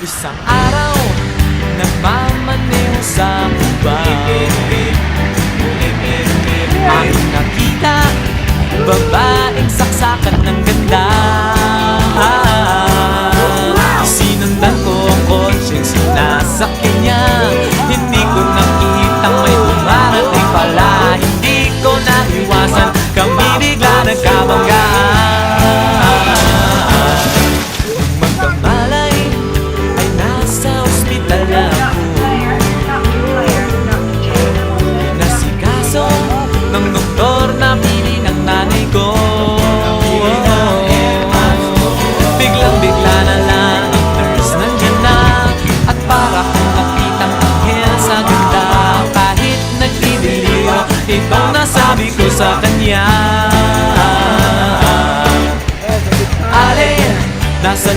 Isang araw, nagmamaneho sa Cubao, ang nakita, babaeng saksakan ng ganda. Sinundan ko ang kotseng sinasakyan niya. Hindi ko nakitang may dumarating pala. Hindi ko naiwasan, kami bigla nagkabanggaan. Biglang-bigla na lang ang nurse nandiyan na. At para kung nakitang anghel sa ganda. Kahit nagdidiliyo, ito nasabi ko sa kanya. Ale, nasa